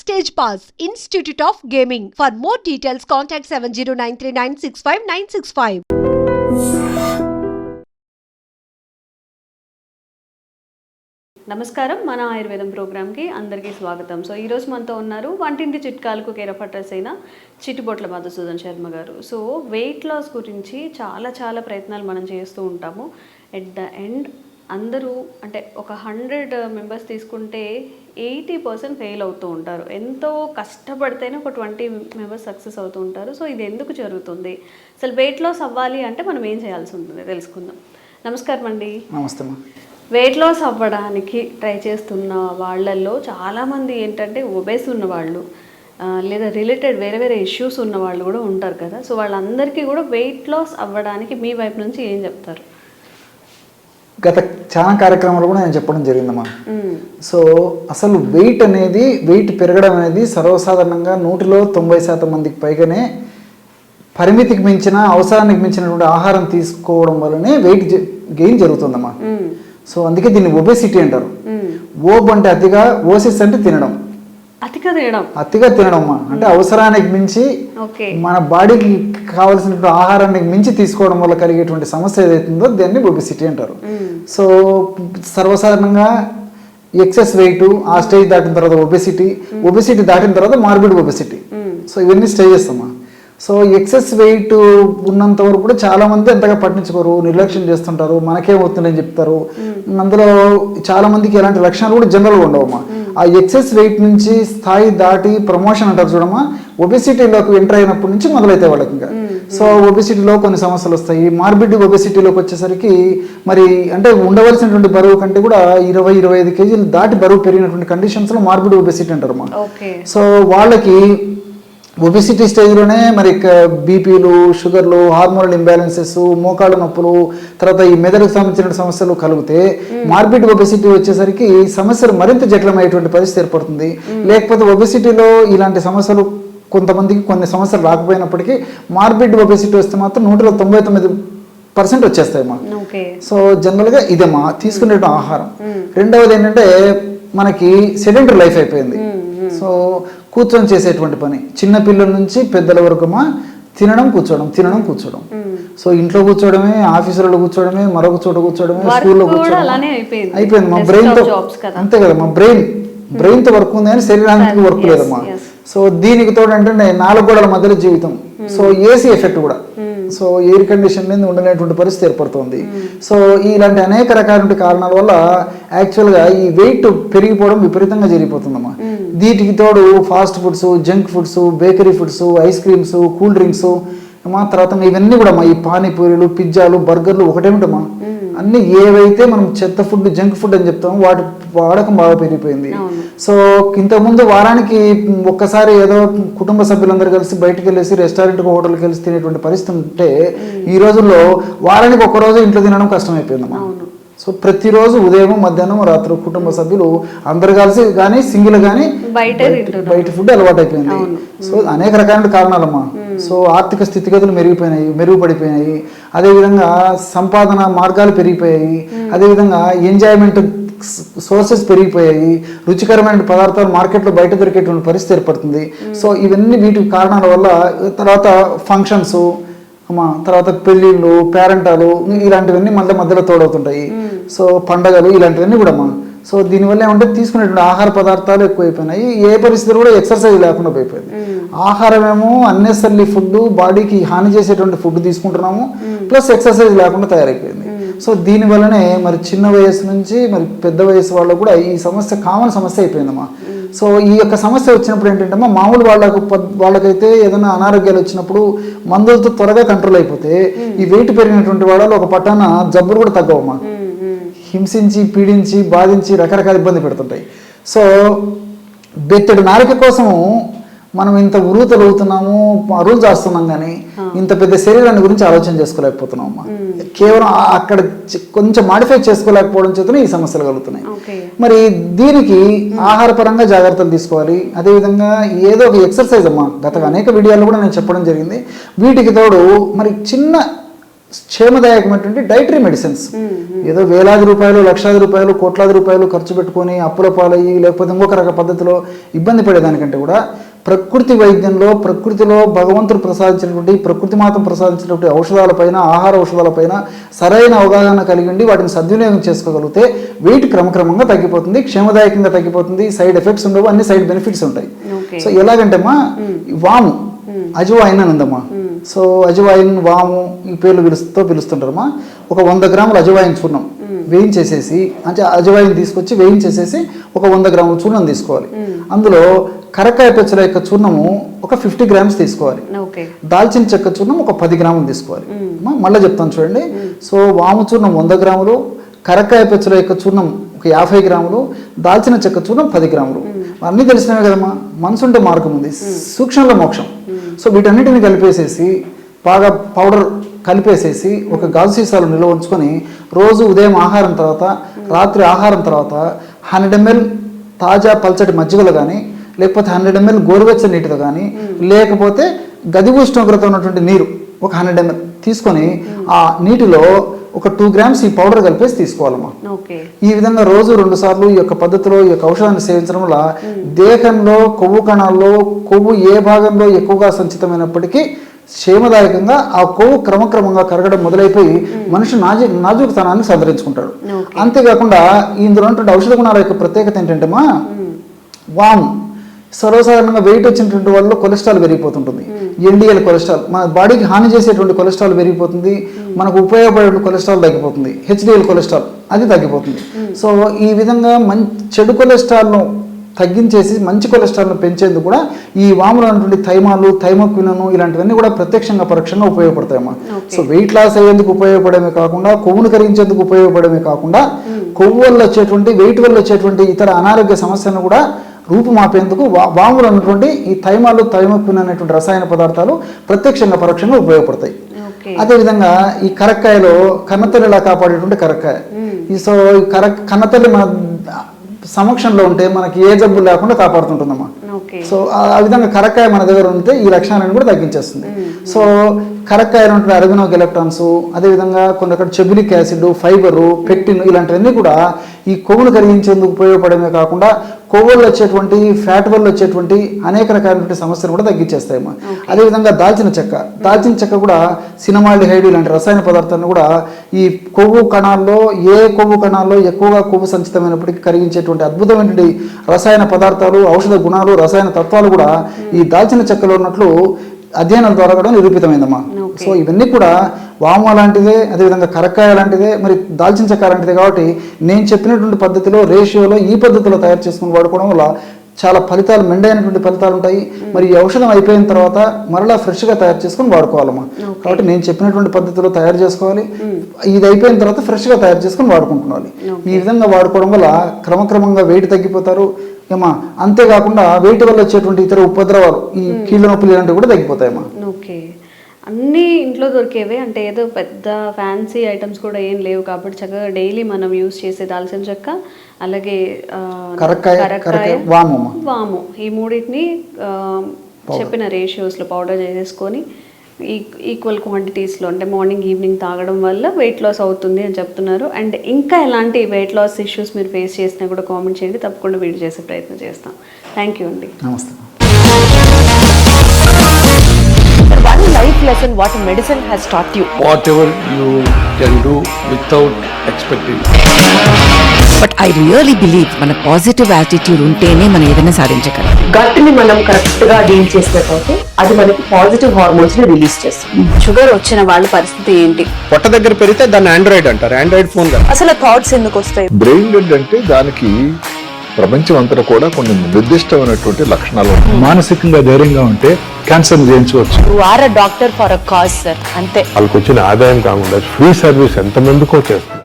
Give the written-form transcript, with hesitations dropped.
Stage Pass, Institute of Gaming. For more details, contact 7093965965. నమస్కారం, మన ఆయుర్వేదం ప్రోగ్రామ్కి అందరికీ స్వాగతం. సో ఈరోజు మనతో ఉన్నారు వంటింటి చిట్కాలకు కేర్ ఆఫ్ అడ్రస్ అయిన చిట్టిబొట్ల మధుసూదన్ శర్మ గారు. సో వెయిట్ లాస్ గురించి చాలా ప్రయత్నాలు మనం చేస్తూ ఉంటాము. ఎట్ ద ఎండ్ అందరూ అంటే ఒక 100 మెంబర్స్ తీసుకుంటే 80% ఫెయిల్ అవుతూ ఉంటారు. ఎంతో కష్టపడితేనే ఒక 20 మెంబర్స్ సక్సెస్ అవుతూ ఉంటారు. సో ఇది ఎందుకు జరుగుతుంది, అసలు వెయిట్ లాస్ అవ్వాలి అంటే మనం ఏం చేయాల్సి ఉంటుంది తెలుసుకుందాం. నమస్కారం అండి. నమస్తే. వెయిట్ లాస్ అవ్వడానికి ట్రై చేస్తున్న వాళ్ళల్లో చాలామంది ఏంటంటే ఒబేస్ ఉన్నవాళ్ళు లేదా రిలేటెడ్ వేరే ఇష్యూస్ ఉన్న వాళ్ళు కూడా ఉంటారు కదా. సో వాళ్ళందరికీ కూడా వెయిట్ లాస్ అవ్వడానికి మీ వైపు నుంచి ఏం చెప్తారు? గత చాలా కార్యక్రమాలు కూడా నేను చెప్పడం జరిగిందమ్మా. సో అసలు వెయిట్ పెరగడం అనేది సర్వసాధారణంగా 90% మందికి పైగానే పరిమితికి మించిన అవసరానికి మించినటువంటి ఆహారం తీసుకోవడం వల్లనే వెయిట్ గెయిన్ జరుగుతుందమ్మా. సో అందుకే దీన్ని ఒబేసిటీ అంటారు. ఓబ్ అంటే అతిగా, ఓసిస్ అంటే తినడం, అతిగా తినడం అంటే అవసరానికి మించి మన బాడీకి కావాల్సిన ఆహారానికి మించి తీసుకోవడం వల్ల కలిగేటువంటి సమస్య ఏదైతుందో దాన్ని ఒబేసిటీ అంటారు. సో సర్వసాధారణంగా ఎక్సెస్ వెయిట్ ఆ స్టేజ్ దాటిన తర్వాత ఒబేసిటీ దాటిన తర్వాత మార్బిడ్ ఒబేసిటీ. సో ఇవన్నీ స్టేజెస్ అమ్మా. సో ఎక్సెస్ వెయిట్ ఉన్నంత వరకు కూడా చాలా మంది ఎంతగా పట్టించుకోరు, నిర్లక్ష్యం చేస్తుంటారు, మనకేమవుతుందని చెప్తారు. అందులో చాలా మందికి ఎలాంటి లక్షణాలు కూడా జనరల్గా ఉండవమ్మా. ఆ ఎక్సెస్ వెయిట్ నుంచి స్థాయి దాటి ప్రమోషన్ అంటారు చూడమ్మా, ఒబేసిటీలోకి ఎంటర్ అయినప్పటి నుంచి మొదలైతాయి వాళ్ళకి. ఇంకా సో ఒబేసిటీలో కొన్ని సమస్యలు వస్తాయి. మార్బిడ్ ఒబేసిటీలోకి వచ్చేసరికి మరి అంటే ఉండవలసినటువంటి బరువు కంటే కూడా 20-25 కేజీలు దాటి బరువు పెరిగినటువంటి కండిషన్స్లో మార్బిడ్ ఒబేసిటీ అంటారమ్మా. సో వాళ్ళకి ఒబేసిటీ స్టేజ్లోనే మరి బీపీలు, షుగర్లు, హార్మోనల్ ఇంబ్యాలెన్సెస్, మోకాళ్ళ నొప్పులు, తర్వాత ఈ మెదడుకు సంబంధించిన సమస్యలు కలిగితే మార్బిడ్ ఒబేసిటీ వచ్చేసరికి సమస్యలు మరింత జటిలమయ్యేటువంటి పరిస్థితి ఏర్పడుతుంది. లేకపోతే ఒబేసిటీలో ఇలాంటి సమస్యలు కొంతమందికి కొన్ని సమస్యలు రాకపోయినప్పటికీ మార్బిడ్ ఒబేసిటీ వస్తే మాత్రం 199% వచ్చేస్తాయమ్మా. సో జనరల్గా ఇదేమా తీసుకునే ఆహారం. రెండవది ఏంటంటే మనకి సెడెంటరీ లైఫ్ అయిపోయింది. సో కూర్చొని చేసేటువంటి పని, చిన్న పిల్లల నుంచి పెద్దల వరకు తినడం కూర్చోవడం. సో ఇంట్లో కూర్చోవడమే, ఆఫీసులలో కూర్చోవడమే, మరొక చోట కూర్చోవడమే, స్కూల్లో కూర్చోవడం అయిపోయింది. మా బ్రెయిన్తో అంతే కదా, మా బ్రెయిన్తో వర్క్ ఉంది కానీ శరీరానికి వర్క్ లేదమ్మా. సో దీనికి తోడు అంటే 4 గోడల మధ్యలో జీవితం. సో ఏసీ ఎఫెక్ట్ కూడా, సో ఎయిర్ కండిషన్ మీద ఉండలేటువంటి పరిస్థితి ఏర్పడుతుంది. సో ఇలాంటి అనేక రకాల కారణాల వల్ల యాక్చువల్గా ఈ వెయిట్ పెరిగిపోవడం విపరీతంగా జరిగిపోతుందమ్మా. వీటికి తోడు fast foods, junk foods, bakery foods, ice creams, cool drinks, తర్వాత ఇవన్నీ కూడా ఈ పానీపూరీలు, పిజ్జాలు, బర్గర్లు ఒకటేమిటమ్మా, అన్ని ఏవైతే మనం చెత్త ఫుడ్, జంక్ ఫుడ్ అని చెప్తామో వాటి వాడకం బాగా పెరిగిపోయింది. సో ఇంతకుముందు వారానికి ఒక్కసారి ఏదో కుటుంబ సభ్యులందరూ కలిసి బయటకు వెళ్ళేసి రెస్టారెంట్కి, హోటల్కి వెళ్ళి తినేటువంటి పరిస్థితి ఉంటే ఈ రోజుల్లో వారానికి ఒక్కరోజు ఇంట్లో తినడం కష్టమైపోయిందమ్మా. సో ప్రతిరోజు ఉదయం, మధ్యాహ్నం, రాత్రి కుటుంబ సభ్యులు అందరు కలిసి కానీ సింగిల్ కానీ బయట ఫుడ్ అలవాటు అయిపోయింది. సో అనేక రకాల కారణాలమ్మా. సో ఆర్థిక స్థితిగతులు మెరుగుపడిపోయినాయి, అదేవిధంగా సంపాదన మార్గాలు పెరిగిపోయాయి, అదేవిధంగా ఎంజాయ్మెంట్ సోర్సెస్ పెరిగిపోయాయి, రుచికరమైన పదార్థాలు మార్కెట్లో బయట దొరికేటువంటి పరిస్థితి ఏర్పడుతుంది. సో ఇవన్నీ వీటి కారణాల వల్ల తర్వాత ఫంక్షన్స్, తర్వాత పెళ్ళిళ్ళు, పేరెంటాలు ఇలాంటివన్నీ మధ్యలో తోడవుతుంటాయి. సో పండగలు ఇలాంటివన్నీ కూడా సో దీనివల్ల ఏమంటే తీసుకునేటువంటి ఆహార పదార్థాలు ఎక్కువైపోయినాయి. ఏ పరిస్థితులు కూడా ఎక్సర్సైజ్ లేకుండా అయిపోయింది. ఆహారమేమో అన్నెసరీ ఫుడ్, బాడీకి హాని చేసేటువంటి ఫుడ్ తీసుకుంటున్నాము, ప్లస్ ఎక్సర్సైజ్ లేకుండా తయారైపోయింది. సో దీనివల్లనే మరి చిన్న వయసు నుంచి మరి పెద్ద వయసు వాళ్ళకు కూడా ఈ సమస్య కామన్ సమస్య అయిపోయిందమ్మా. సో ఈ యొక్క సమస్య వచ్చినప్పుడు ఏంటంటే మామూలు వాళ్ళకైతే ఏదైనా అనారోగ్యాలు వచ్చినప్పుడు మందులతో త్వరగా కంట్రోల్ అయిపోతే ఈ వెయిట్ పెరిగినటువంటి వాళ్ళలో ఒక పట్టాన జబ్బులు కూడా తగ్గవమ్మా. హింసించి, పీడించి, బాధించి రకరకాల ఇబ్బంది పెడుతుంటాయి. సో బెత్తడి నారిక కోసం మనం ఇంత ఉరుతలు అవుతున్నాము, అరువులు చేస్తున్నాం కానీ ఇంత పెద్ద శరీరాన్ని గురించి ఆలోచన చేసుకోలేకపోతున్నాం అమ్మా. కేవలం అక్కడ కొంచెం మాడిఫై చేసుకోలేకపోవడం చేతనే ఈ సమస్యలు కలుగుతున్నాయి. మరి దీనికి ఆహార పరంగా జాగ్రత్తలు తీసుకోవాలి. అదేవిధంగా ఏదో ఒక ఎక్సర్సైజ్ అమ్మా, గత అనేక వీడియోల్లో కూడా నేను చెప్పడం జరిగింది. వీటికి తోడు మరి చిన్న క్షేమదాయకమైనటువంటి డైటరీ మెడిసిన్స్. ఏదో వేలాది రూపాయలు, లక్షలాది రూపాయలు, కోట్లాది రూపాయలు ఖర్చు పెట్టుకొని అప్పుల పాలయ్యి లేకపోతే ఇంకొక రక పద్ధతిలో ఇబ్బంది పడేదానికంటే కూడా ప్రకృతి వైద్యంలో, ప్రకృతిలో భగవంతుడు ప్రసాదించినటువంటి, ప్రకృతి మాతం ప్రసాదించినటువంటి ఔషధాలపైన, ఆహార ఔషధాలపైన సరైన అవగాహన కలిగి ఉండి వాటిని సద్వినియోగం చేసుకోగలిగితే వెయిట్ క్రమక్రమంగా తగ్గిపోతుంది, క్షేమదాయకంగా తగ్గిపోతుంది, సైడ్ ఎఫెక్ట్స్ ఉండవు, అన్ని సైడ్ బెనిఫిట్స్ ఉంటాయి. సో ఎలాగంటే అమ్మా వాము, అజవాయిన్ అని ఉందమ్మా. సో అజవాయిన్, వాము ఈ పేర్లు పిలుస్తుంటారమ్మా. ఒక 100 గ్రాముల అజవాయిన్ చూర్ణం వేయించేసేసి, అంటే అజవాయిన్ తీసుకొచ్చి వేయించేసేసి ఒక 100 గ్రాముల చూర్ణం తీసుకోవాలి. అందులో కరక్కాయ పెచ్చల యొక్క చూర్ణము ఒక 50 గ్రామ్స్ తీసుకోవాలి. దాల్చిన చెక్క చూర్ణం ఒక 10 గ్రాములు తీసుకోవాలి. మళ్ళీ చెప్తాను చూడండి. సో వాము చూర్ణం 100 గ్రాములు, కరక్కాయ పెచ్చల యొక్క చూర్ణం ఒక 50 గ్రాములు, దాల్చిన చెక్క చూర్ణం 10 గ్రాములు. అన్నీ తెలిసినవే కదమ్మా. మనసు ఉంటే మార్గం ఉంది, సూక్ష్మంలో మోక్షం. సో వీటన్నిటిని కలిపేసేసి బాగా పౌడర్ కలిపేసేసి ఒక గాజు సీసాలు నిల్వ ఉంచుకొని రోజు ఉదయం ఆహారం తర్వాత, రాత్రి ఆహారం తర్వాత 100 ml తాజా పల్చటి మజ్జిగలో కానీ, లేకపోతే 100 ml గోరువెచ్చని నీటితో కానీ, లేకపోతే గది ఉష్ణోగ్రత ఉన్నటువంటి నీరు ఒక 100 ml తీసుకొని ఆ నీటిలో ఒక 2 గ్రామ్స్ ఈ పౌడర్ కలిపేసి తీసుకోవాలమ్మా. ఈ విధంగా రోజు 2 సార్లు ఈ యొక్క పద్ధతిలో ఈ యొక్క ఔషధాన్ని సేవించడం వల్ల దేహంలో కొవ్వు కణాల్లో కొవ్వు ఏ భాగంలో ఎక్కువగా సంచితమైనప్పటికీ క్షేమదాయకంగా ఆ కొవ్వు క్రమక్రమంగా కరగడం మొదలైపోయి మనిషి నాజూకుతనాన్ని సంతరించుకుంటాడు. అంతేకాకుండా ఇందులో ఉన్నటువంటి ఔషధ గుణాల యొక్క ప్రత్యేకత ఏంటంటే వాము సర్వసాధారణంగా వెయిట్ వచ్చినటువంటి వాళ్ళు కొలెస్ట్రాల్ పెరిగిపోతుంటుంది. ఎల్డిఎల్ కొలెస్ట్రాల్ మన బాడీకి హాని చేసేటువంటి కొలెస్ట్రాల్ పెరిగిపోతుంది, మనకు ఉపయోగపడే కొలెస్ట్రాల్ తగ్గిపోతుంది, హెచ్డిఎల్ కొలెస్ట్రాల్ అది తగ్గిపోతుంది. సో ఈ విధంగా చెడు కొలెస్ట్రాల్ను తగ్గించేసి మంచి కొలెస్ట్రాల్ను పెంచేందుకు కూడా ఈ వాములో ఉన్నటువంటి థైమాలు, థైమోక్వినను ఇలాంటివన్నీ కూడా ప్రత్యక్షంగా పరోక్షంగా ఉపయోగపడతాయమ్మా. సో వెయిట్ లాస్ అయ్యేందుకు ఉపయోగపడమే కాకుండా, కొవ్వును కరిగించేందుకు ఉపయోగపడమే కాకుండా, కొవ్వు వల్ల వచ్చేటువంటి, వెయిట్ వల్ల వచ్చేటువంటి ఇతర అనారోగ్య సమస్యలను కూడా రూపుమాపేందుకు వాములో ఉన్నటువంటి ఈ థైమాలు, థైమోక్విన్ అనేటువంటి రసాయన పదార్థాలు ప్రత్యక్షంగా పరోక్షంగా ఉపయోగపడతాయి. అదేవిధంగా ఈ కరక్కాయలో కన్నతల్లిలా కాపాడేటువంటి కరక్కాయ. సో ఈ కన్నతల్లి మన సమక్షంలో ఉంటే మనకి ఏ జబ్బు లేకుండా కాపాడుతుంటుందమ్మా. సో ఆ విధంగా కరక్కాయ మన దగ్గర ఉంటే ఈ లక్షణాలను కూడా తగ్గించేస్తుంది. సో కరక్కాయలో ఉంటే అరబినోగెలెక్ట్రాన్స్, అదేవిధంగా కొన్ని రకాల చెబులిక్ యాసిడ్, ఫైబరు, పెక్టిన్ ఇలాంటివన్నీ కూడా ఈ కొవ్వును కరిగించేందుకు ఉపయోగపడమే కాకుండా కొవ్వుల్లో వచ్చేటువంటి, ఫ్యాట్ వల్ల వచ్చేటువంటి అనేక రకాలైన సమస్యలు కూడా తగ్గించేస్తాయమ్మా. అదేవిధంగా దాల్చిన చెక్క కూడా సినమాల్డిహైడ్ ఇలాంటి రసాయన పదార్థాలను కూడా ఈ కొవ్వు కణాల్లో, ఏ కొవ్వు కణాల్లో ఎక్కువగా కొవ్వు సంచితమైనప్పటికీ కరిగించేటువంటి అద్భుతమైనటువంటి రసాయన పదార్థాలు, ఔషధ గుణాలు, రసాయన తత్వాలు కూడా ఈ దాల్చిన చెక్కలో ఉన్నట్లు అధ్యయనాల ద్వారా కూడా నిరూపితమైందమ్మా. సో ఇవన్నీ కూడా వాము లాంటిదే, అదేవిధంగా కరక్కాయ లాంటిదే, మరి దాల్చిన చెక్క లాంటిదే. కాబట్టి నేను చెప్పినటువంటి పద్ధతిలో, రేషియోలో, ఈ పద్ధతిలో తయారు చేసుకుని వాడుకోవడం వల్ల చాలా ఫలితాలు, మెండైనటువంటి ఫలితాలు ఉంటాయి. మరి ఈ ఔషధం అయిపోయిన తర్వాత మరలా ఫ్రెష్గా తయారు చేసుకుని వాడుకోవాలమ్మా. కాబట్టి నేను చెప్పినటువంటి పద్ధతిలో తయారు చేసుకోవాలి, ఇది అయిపోయిన తర్వాత ఫ్రెష్గా తయారు చేసుకుని వాడుకుంటున్నాను. ఈ విధంగా వాడుకోవడం వల్ల క్రమక్రమంగా వెయిట్ తగ్గిపోతారు ఏమా. అంతేకాకుండా వెయిట్ వల్ల వచ్చేటువంటి ఇతర ఉపద్రవాలు, ఈ కీళ్ళ నొప్పులు ఇలాంటివి కూడా తగ్గిపోతాయమ్మా. ఓకే, అన్నీ ఇంట్లో దొరికేవే, అంటే ఏదో పెద్ద ఫ్యాన్సీ ఐటమ్స్ కూడా ఏం లేవు. కాబట్టి చక్కగా డైలీ మనం యూజ్ చేసే దాల్చిన చెక్క, అలాగే కరక్కాయ, వాము ఈ మూడింటిని చెప్పిన రేషియోస్లో పౌడర్ చేసేసుకొని ఈక్వల్ క్వాంటిటీస్లో, అంటే మార్నింగ్ ఈవినింగ్ తాగడం వల్ల వెయిట్ లాస్ అవుతుంది అని చెప్తున్నారు. అండ్ ఇంకా ఎలాంటి వెయిట్ లాస్ ఇష్యూస్ మీరు ఫేస్ చేసినా కూడా కామెంట్ చేయండి, తప్పకుండా వీడియో చేసే ప్రయత్నం చేస్తాం. థ్యాంక్ యూ అండి. నమస్తే. One life lesson what medicine has taught you. Whatever you can do without expecting. But I really believe మన పాజిటివ్ యాటిట్యూడ్ ఉంటేనే మనం ఏదైనా సాధించగలం. గట్ ని మనం కరెక్ట్ గా డీల్ చేసినట్లయితే అది మనకి పాజిటివ్ హార్మోన్స్ ని రిలీజ్ చేస్తుంది. షుగర్ వచ్చిన వాళ్ళ పరిస్థితి ఏంటి? పొట్ట దగ్గర పెరిగితే దాన్ని ఆండ్రాయిడ్ అంటారు, ఆండ్రాయిడ్ ఫోన్ కదా. అసలు థాట్స్ ఎందుకు వస్తాయి? బ్రెయిన్ డెడ్ అంటే దానికి ప్రపంచం అంతా కూడా కొన్ని నిర్దిష్టమైనటువంటి లక్షణాలు ఉంటాయి. మానసికంగా ధైర్యంగా ఉంటే క్యాన్సర్ జయించవచ్చు. You are a doctor for a cause, sir. అంతే. వాళ్ళకి వచ్చిన ఆదాయం కాకుండా ఫ్రీ సర్వీస్ ఎంతమందికో చేస్తారు.